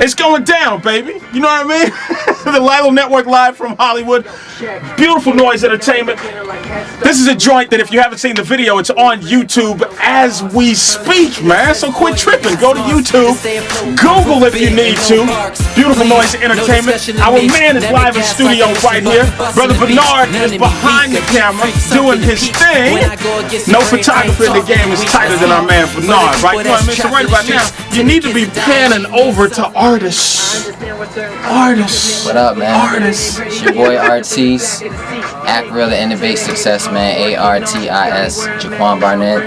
It's going down, baby. You know what I mean? The Lilal Network live from Hollywood. Beautiful Noize Entertainment. This is a joint that if you haven't seen the video, it's on YouTube as we speak, man. So quit tripping. Go to YouTube. Google if you need to. Beautiful Noize Entertainment. Our man is live in studio right here. Brother B.N.E is behind the camera doing his thing. No photographer in the game is tighter than our man B.N.E, right? You know what I mean? So right about now, you need to be panning over to Artis. Artis. What up, man? Artis. It's your boy Artis. Act Real to Innovate Success, man. A-R-T-I-S. Jaquan Barnett,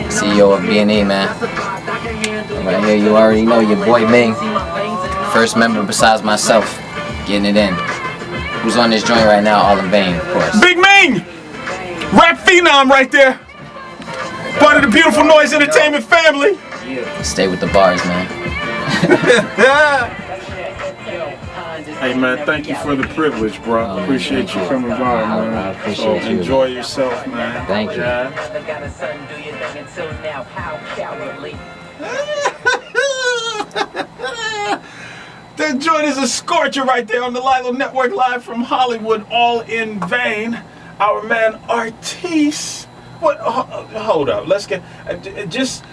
CEO of B.N.E, man. And right here, you already know your boy Ming. First member besides myself, getting it in. Who's on this joint right now? All in vain, of course. Big Ming! Rap phenom right there. Part of the Beautiful Noize Entertainment family. Stay with the bars, man. Hey man, thank you for the privilege, bro. Appreciate you coming by, man. I appreciate you. Enjoy yourself, man. Thank you. That joint is a scorcher right there on the Lilal Network live from Hollywood, all in vain. Our man Artis. What? Hold up. Let's get just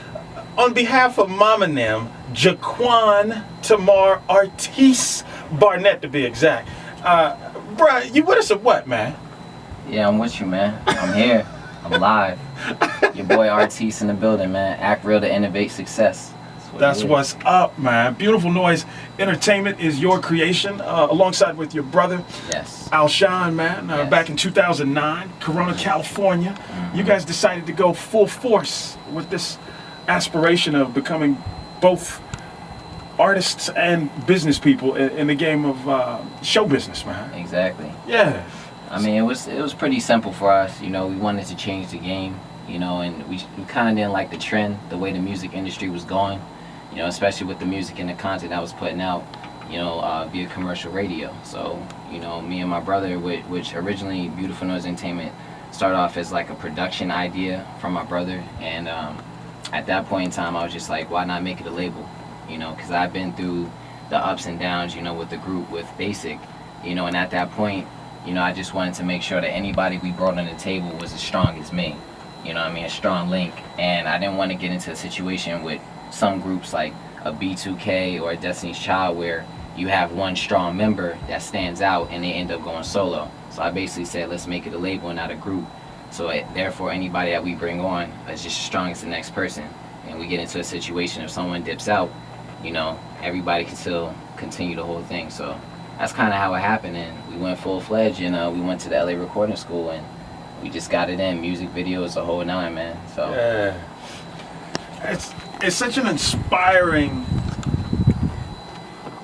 on behalf of Mama Nem, Jaquan, Tamar, Artis, Barnett to be exact. Bruh, you with us or what, man? Yeah, I'm with you, man. I'm here. I'm live. Your boy Artis in the building, man. Act Real to Innovate Success. That's what's up, man. Beautiful Noize Entertainment is your creation, alongside with your brother, yes, Alton, man. Yes. Back in 2009, Corona, California. You guys decided to go full force with this aspiration of becoming both artists and business people in the game of show business, man. Exactly. Yeah. I mean, it was pretty simple for us. You know, we wanted to change the game. You know, and we kind of didn't like the trend, the way the music industry was going. You know, especially with the music and the content I was putting out, you know, via commercial radio. So, you know, me and my brother, which originally Beautiful Noize Entertainment started off as like a production idea from my brother. And at that point in time, I was just like, why not make it a label? You know, because I've been through the ups and downs, you know, with the group, with Basic, you know, and at that point, you know, I just wanted to make sure that anybody we brought on the table was as strong as me. You know what I mean? A strong link. And I didn't want to get into a situation with some groups like a B2K or a Destiny's Child where you have one strong member that stands out and they end up going solo. So I basically said, let's make it a label and not a group. So therefore, anybody that we bring on is just as strong as the next person. And we get into a situation if someone dips out, you know, everybody can still continue the whole thing. So that's kind of how it happened. And we went full-fledged and we went to the LA recording school and we just got it in, music videos, the whole nine, man. So yeah, it's such an inspiring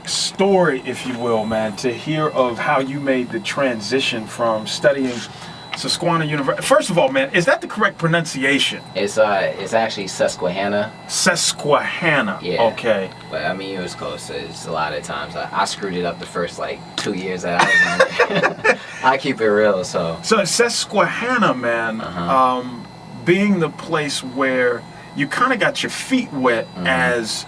story, if you will, man, to hear of how you made the transition from studying Susquehanna University. First of all, man, is that the correct pronunciation? it's actually Susquehanna. Susquehanna. Yeah. Okay. But I mean, it was close. It's a lot of times I screwed it up the first like 2 years that I was in it. I keep it real, so Susquehanna, man, being the place where you kind of got your feet wet as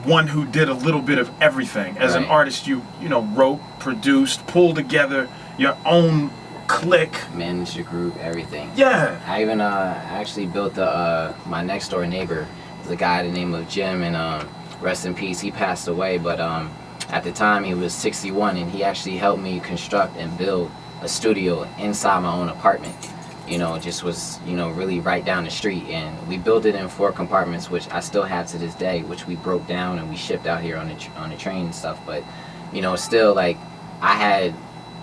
one who did a little bit of everything. As an artist, you know, wrote, produced, pulled together your own clique, managed the group, everything. Yeah. I even actually built my next door neighbor is a guy by the name of Jim, and rest in peace, he passed away, but at the time he was 61 and he actually helped me construct and build a studio inside my own apartment. You know, it just was, you know, really right down the street, and we built it in 4 compartments, which I still have to this day, which we broke down and we shipped out here on the train and stuff. But you know, still, like, I had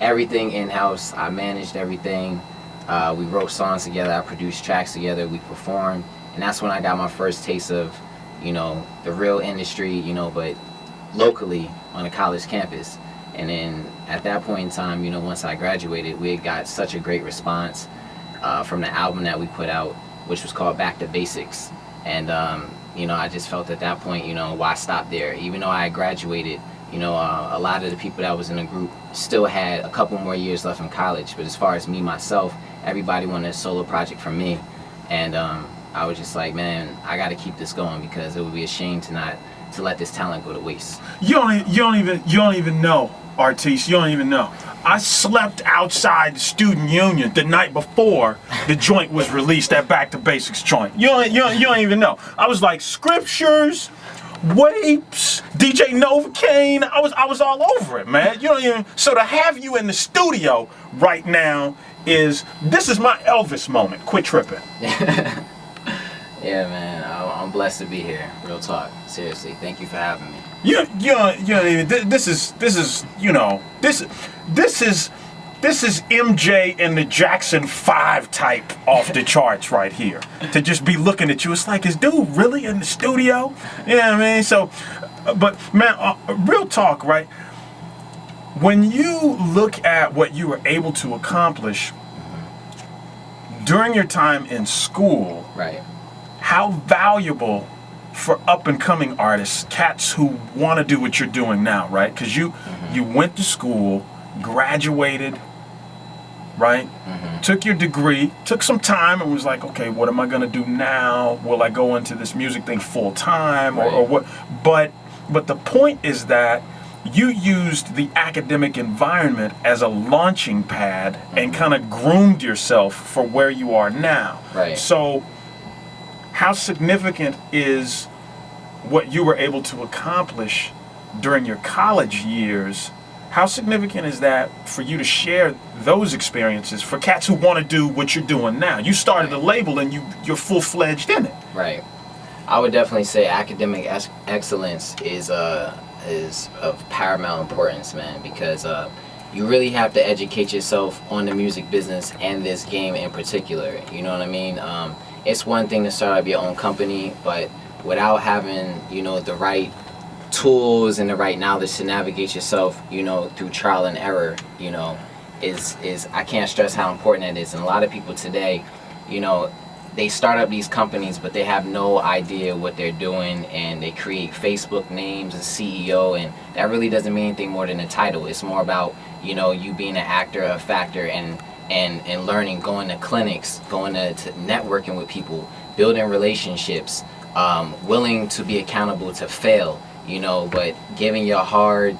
everything in-house. I managed everything. We wrote songs together, I produced tracks together, we performed, and that's when I got my first taste of, you know, the real industry, you know, but locally on a college campus. And then at that point in time, you know, once I graduated, we had got such a great response from the album that we put out, which was called Back to Basics. And you know, I just felt at that point, you know, why stop there? Even though I graduated, you know, a lot of the people that was in the group still had a couple more years left in college. But as far as me, myself, everybody wanted a solo project from me. And I was just like, man, I got to keep this going, because it would be a shame to not to let this talent go to waste. You don't even know, Artis. You don't even know. I slept outside the student union the night before the joint was released, that Back to Basics joint. You don't even know. I was like, scriptures, Wapes, DJ Novocaine. I was all over it, man. You don't even. So to have you in the studio right now this is my Elvis moment. Quit tripping. Yeah, man. I'm blessed to be here. Real talk. Seriously. Thank you for having me. This is MJ and the Jackson 5 type off the charts right here. To just be looking at you, it's like, is dude really in the studio? You know what I mean? So, but man, real talk, right? When you look at what you were able to accomplish during your time in school, right? How valuable for up and coming artists, cats who want to do what you're doing now, right? Because you went to school, graduated, right? Took your degree, took some time, and was like, okay, what am I gonna do now? Will I go into this music thing full time, or what? But the point is that you used the academic environment as a launching pad and kind of groomed yourself for where you are now. Right. So how significant is what you were able to accomplish during your college years? How significant is that for you to share those experiences for cats who want to do what you're doing now? You started a label and you're full-fledged in it. Right. I would definitely say academic excellence is of paramount importance, man, because you really have to educate yourself on the music business and this game in particular. You know what I mean? It's one thing to start up your own company, but without having, the right tools and the right knowledge to navigate yourself, through trial and error, is I can't stress how important that is. And a lot of people today, they start up these companies, but they have no idea what they're doing, and they create Facebook names and CEO, and that really doesn't mean anything more than a title. It's more about, you being an actor, a factor, and learning, going to clinics, going to networking with people, building relationships, willing to be accountable to fail, but giving your hard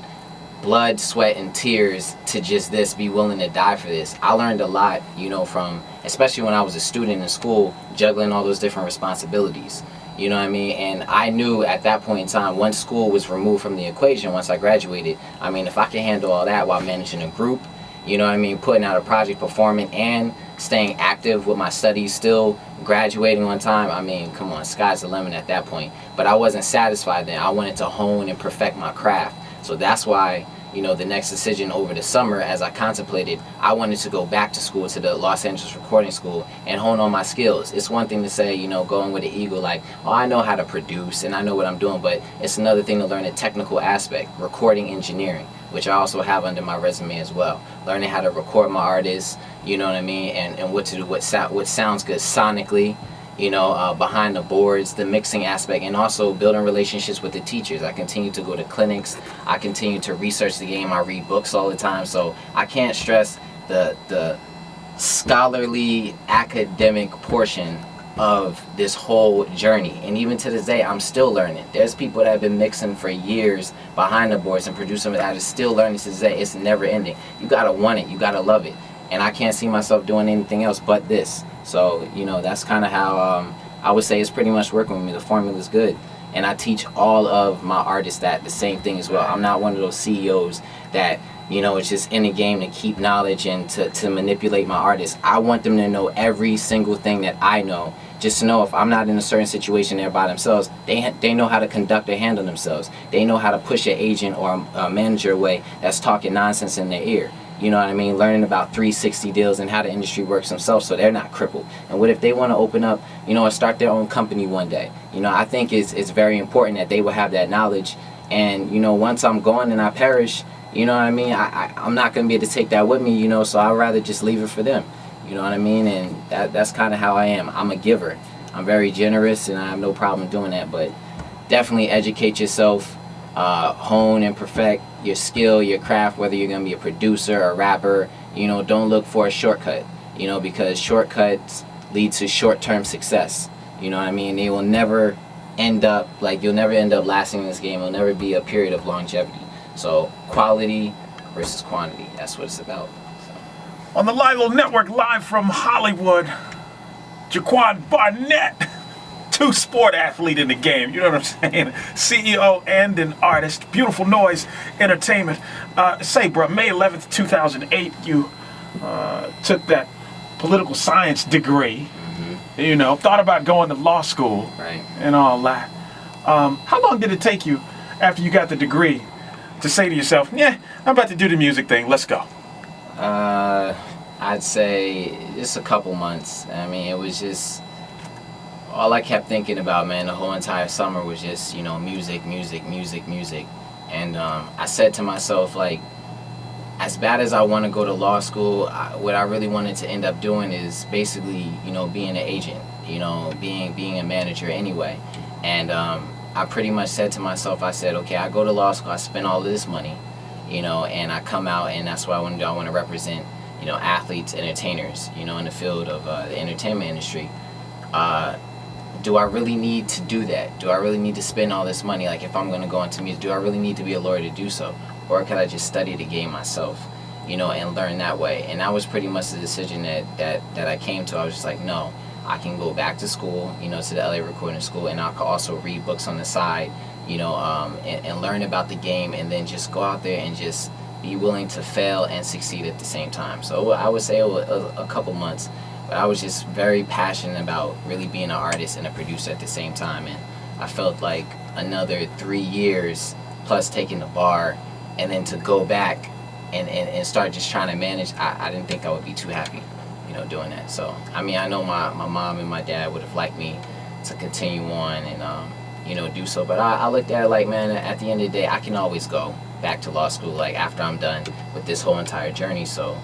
blood, sweat, and tears to just this, be willing to die for this. I learned a lot, from, especially when I was a student in school, juggling all those different responsibilities. You know what I mean? And I knew at that point in time, once school was removed from the equation, once I graduated, if I can handle all that while managing a group, putting out a project, performing, and staying active with my studies, still graduating on time, come on, sky's the limit at that point. But I wasn't satisfied then. I wanted to hone and perfect my craft. So that's why, the next decision over the summer, as I contemplated, I wanted to go back to school, to the Los Angeles Recording School, and hone on my skills. It's one thing to say, going with the ego, like, oh, I know how to produce and I know what I'm doing, but it's another thing to learn the technical aspect, recording engineering, which I also have under my resume as well. Learning how to record my artists, and what to do, what sounds good sonically, behind the boards, the mixing aspect, and also building relationships with the teachers. I continue to go to clinics. I continue to research the game. I read books all the time. So I can't stress the scholarly academic portion of this whole journey. And even to this day, I'm still learning. There's people that have been mixing for years behind the boards and producing that is still learning to this day. It's never ending. You gotta want it. You gotta love it. And I can't see myself doing anything else but this. So, that's kind of how I would say it's pretty much working with me. The formula's good. And I teach all of my artists that the same thing as well. I'm not one of those CEOs that, it's just in the game to keep knowledge and to manipulate my artists. I want them to know every single thing that I know. Just to know if I'm not in a certain situation there by themselves, they know how to conduct or handle themselves. They know how to push an agent or a manager away that's talking nonsense in their ear. You know what I mean? Learning about 360 deals and how the industry works themselves, so they're not crippled. And what if they want to open up, or start their own company one day? I think it's very important that they will have that knowledge. And, once I'm gone and I perish, I'm not going to be able to take that with me, so I'd rather just leave it for them. You know what I mean? And that's kind of how I am. I'm a giver. I'm very generous, and I have no problem doing that. But definitely educate yourself, hone and perfect your skill, your craft, whether you're going to be a producer or a rapper. Don't look for a shortcut, because shortcuts lead to short-term success. You know what I mean? They will never end up, like, you'll never end up lasting in this game. It'll never be a period of longevity. So quality versus quantity, that's what it's about. On the Lilal Network, live from Hollywood, Jaquan Barnett, two-sport athlete in the game, you know what I'm saying? CEO and an artist, Beautiful Noize Entertainment. Say, bro, May 11th, 2008, you took that political science degree, you know, thought about going to law school, right, and all that. How long did it take you after you got the degree to say to yourself, yeah, I'm about to do the music thing, let's go? I'd say just a couple months. I mean, it was just, all I kept thinking about, man, the whole entire summer was just, you know, music, music, music, music. And I said to myself, like, as bad as I want to go to law school, what I really wanted to end up doing is basically, you know, being an agent, you know, being a manager anyway. And I pretty much said to myself, I said, okay, I go to law school, I spend all of this money, you know, and I come out, and that's what I want to do. I want to represent, you know, athletes, entertainers, you know, in the field of the entertainment industry. Do I really need to do that? Do I really need to spend all this money? Like, if I'm going to go into music, do I really need to be a lawyer to do so? Or could I just study the game myself, you know, and learn that way? And that was pretty much the decision that I came to. I was just like, no, I can go back to school, you know, to the LA Recording School, and I could also read books on the side, you know, and learn about the game, and then just go out there and just be willing to fail and succeed at the same time. So I would say it was a couple months, but I was just very passionate about really being an artist and a producer at the same time. And I felt like another 3 years plus taking the bar, and then to go back and start just trying to manage, I didn't think I would be too happy, you know, doing that. So, I mean, I know my mom and my dad would have liked me to continue on and, you know, do so. But I looked at it like, man, at the end of the day, I can always go back to law school, like, after I'm done with this whole entire journey. So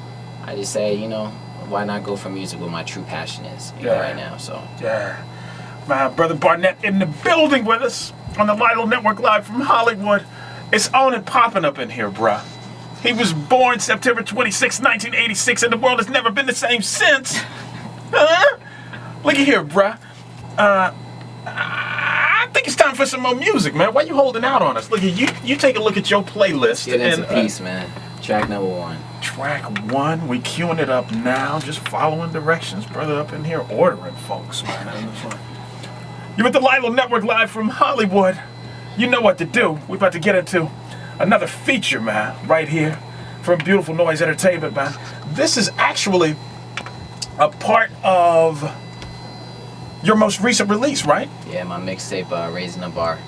I just say, you know, why not go for music where my true passion is, you know, right now. So yeah, my brother Barnett in the building with us on the Lilal Network, live from Hollywood. It's on and popping up in here, bruh. He was born September 26, 1986, and the world has never been the same since. Huh? Look at here, bruh. I think it's time for some more music, man. Why you holding out on us? Look at you take a look at your playlist. Get into peace, man. Track number 1. Track 1, we queuing it up now. Just following directions, brother, up in here ordering folks, man. You're with the Lilal Network, live from Hollywood. You know what to do. We're about to get into another feature, man, right here from Beautiful Noize Entertainment, man. This is actually a part of your most recent release, right? Yeah, my mixtape, Raising the Bar.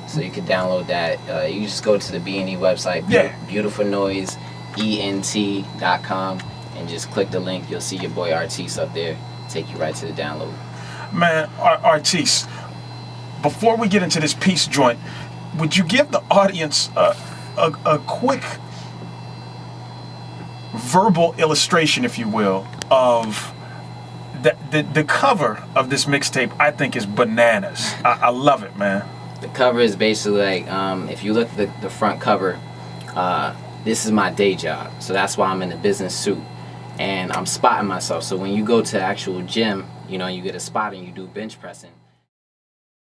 So you can download that. You just go to the B.N.E website, BeautifulNoizeEnt.com, and just click the link. You'll see your boy Artis up there. Take you right to the download. Man, Artis, before we get into this piece joint, would you give the audience a quick verbal illustration, if you will, of the cover of this mixtape? I think is bananas. I love it, man. The cover is basically like, if you look at the front cover, this is my day job. So that's why I'm in a business suit. And I'm spotting myself. So when you go to actual gym, you know, you get a spot and you do bench pressing.